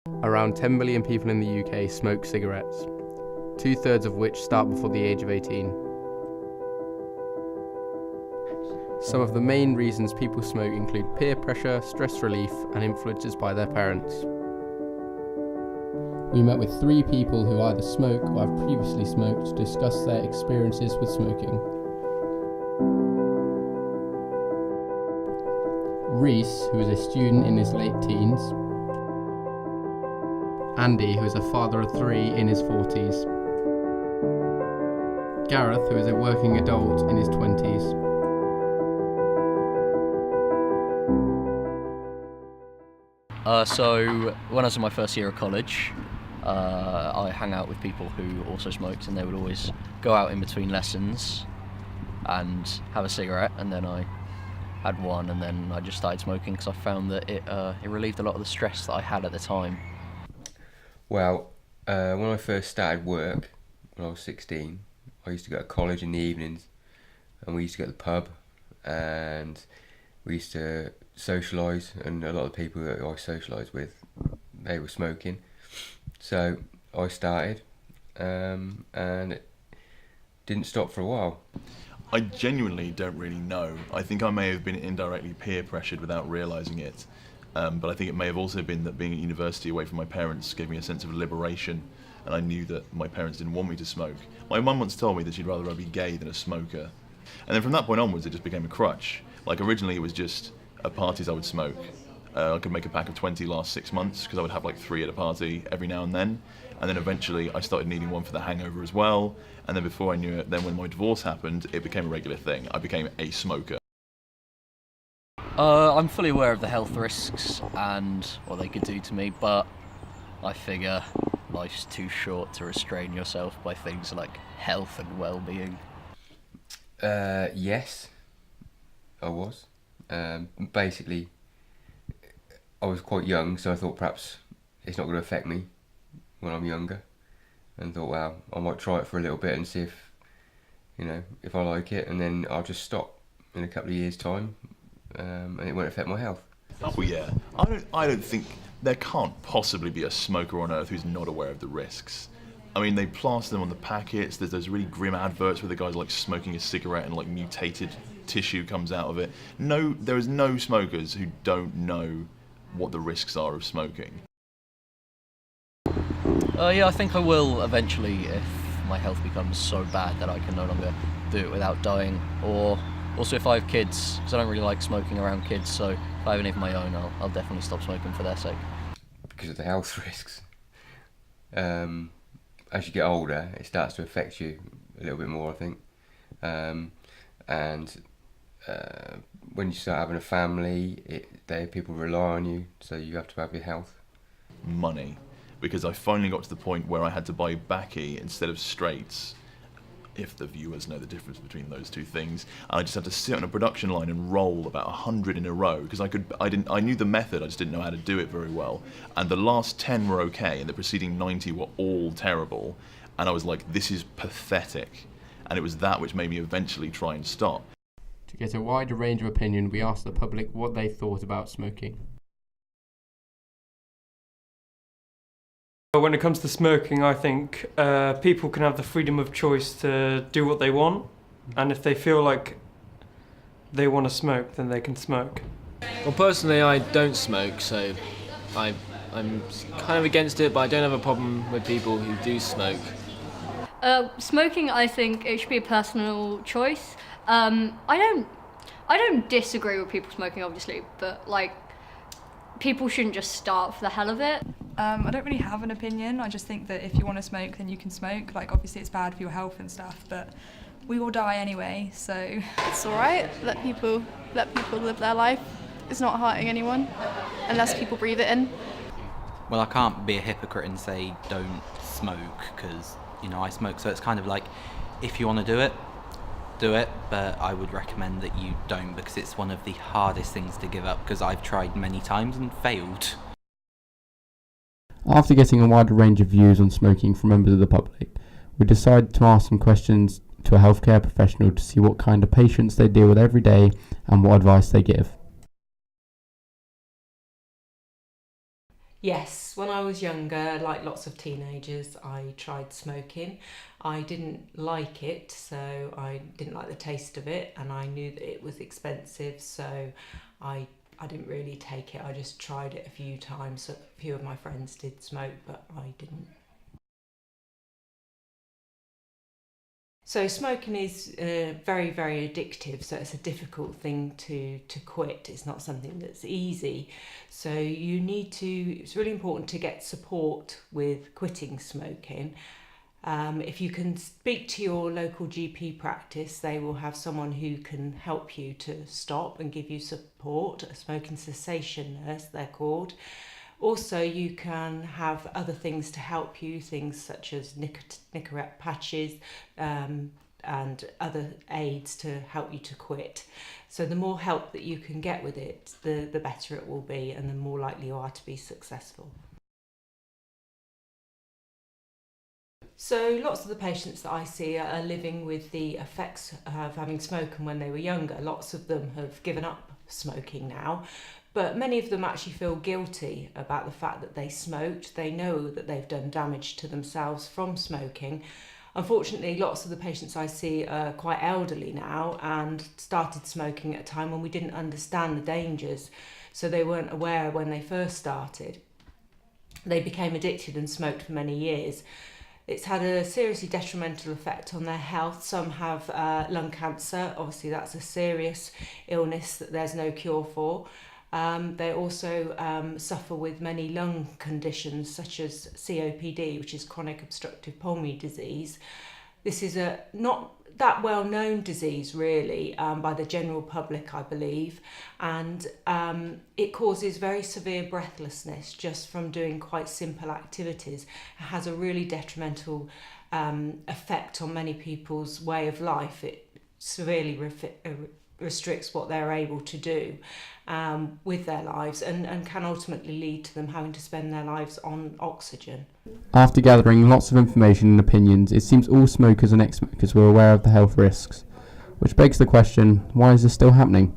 Around 10 million people in the UK smoke cigarettes, 2/3 of which start before the age of 18. Some of the main reasons people smoke include peer pressure, stress relief, and influences by their parents. We met with 3 people who either smoke or have previously smoked to discuss their experiences with smoking. Reese, who is a student in his late teens. Andy, who is a father of 3 in his 40s. Gareth, who is a working adult in his 20s. So when I was in my first year of college, I hung out with people who also smoked, and they would always go out in between lessons and have a cigarette, and then I had one, and then I just started smoking because I found that it relieved a lot of the stress that I had at the time. Well, when I first started work, when I was 16, I used to go to college in the evenings, and we used to go to the pub, and we used to socialise, and a lot of the people that I socialised with, they were smoking. So I started, and it didn't stop for a while. I genuinely don't really know. I think I may have been indirectly peer pressured without realising it. But I think it may have also been that being at university away from my parents gave me a sense of liberation, and I knew that my parents didn't want me to smoke. My mum once told me that she'd rather I be gay than a smoker. And then from that point onwards, it just became a crutch. Like originally it was just at parties I would smoke. I could make a pack of 20 last 6 months because I would have like 3 at a party every now and then. And then eventually I started needing one for the hangover as well. And then before I knew it, then when my divorce happened, it became a regular thing. I became a smoker. I'm fully aware of the health risks and what they could do to me, but I figure life's too short to restrain yourself by things like health and well-being. Yes, I was. Basically, I was quite young, so I thought perhaps it's not going to affect me when I'm younger, and thought, well, I might try it for a little bit and see if I like it, and then I'll just stop in a couple of years' time, and it won't affect my health. Oh yeah, I don't think there can't possibly be a smoker on earth who's not aware of the risks. I mean, they plaster them on the packets. There's those really grim adverts where the guy's like smoking a cigarette and like mutated tissue comes out of it. No, there is no smokers who don't know what the risks are of smoking. Yeah, I think I will eventually if my health becomes so bad that I can no longer do it without dying, or also if I have kids, because I don't really like smoking around kids, so if I have any of my own, I'll definitely stop smoking for their sake. Because of the health risks. As you get older, it starts to affect you a little bit more, I think. When you start having a family, people rely on you, so you have to have your health. Money. Because I finally got to the point where I had to buy Baccy instead of straights, if the viewers know the difference between those two things. And I just had to sit on a production line and roll about 100 in a row, because I knew the method, I just didn't know how to do it very well. And the last 10 were okay, and the preceding 90 were all terrible. And I was like, this is pathetic. And it was that which made me eventually try and stop. To get a wider range of opinion, we asked the public what they thought about smoking. When it comes to smoking, I think people can have the freedom of choice to do what they want, and if they feel like they want to smoke, then they can smoke. Well, personally, I don't smoke, so I'm kind of against it, but I don't have a problem with people who do smoke. Smoking, I think it should be a personal choice. I don't disagree with people smoking, obviously, but like, people shouldn't just start for the hell of it. I don't really have an opinion. I just think that if you want to smoke, then you can smoke. Like, obviously it's bad for your health and stuff, but we will die anyway, so... It's alright, let people live their life. It's not hurting anyone, unless people breathe it in. Well, I can't be a hypocrite and say don't smoke, because, I smoke, so it's kind of like, if you want to do it, but I would recommend that you don't, because it's one of the hardest things to give up, because I've tried many times and failed. After getting a wider range of views on smoking from members of the public, we decided to ask some questions to a healthcare professional to see what kind of patients they deal with every day and what advice they give. Yes, when I was younger, like lots of teenagers, I tried smoking. I didn't like it, so I didn't like the taste of it, and I knew that it was expensive, so I didn't really take it. I just tried it a few times. A few of my friends did smoke, but I didn't. So smoking is very, very addictive, so it's a difficult thing to quit. It's not something that's easy. So it's really important to get support with quitting smoking. If you can speak to your local GP practice, they will have someone who can help you to stop and give you support, a smoking cessation nurse they're called. Also, you can have other things to help you, things such as Nicorette patches and other aids to help you to quit. So the more help that you can get with it, the better it will be, and the more likely you are to be successful. So lots of the patients that I see are living with the effects of having spoken when they were younger. Lots of them have given up smoking now. But many of them actually feel guilty about the fact that they smoked. They know that they've done damage to themselves from smoking. Unfortunately, lots of the patients I see are quite elderly now and started smoking at a time when we didn't understand the dangers. So they weren't aware when they first started. They became addicted and smoked for many years. It's had a seriously detrimental effect on their health. Some have lung cancer. Obviously, that's a serious illness that there's no cure for. They also suffer with many lung conditions such as COPD, which is chronic obstructive pulmonary disease. This is a not that well-known disease really by the general public, I believe, and it causes very severe breathlessness just from doing quite simple activities. It has a really detrimental effect on many people's way of life. It severely restricts what they're able to do with their lives and can ultimately lead to them having to spend their lives on oxygen. After gathering lots of information and opinions, it seems all smokers and ex-smokers were aware of the health risks, which begs the question, why is this still happening?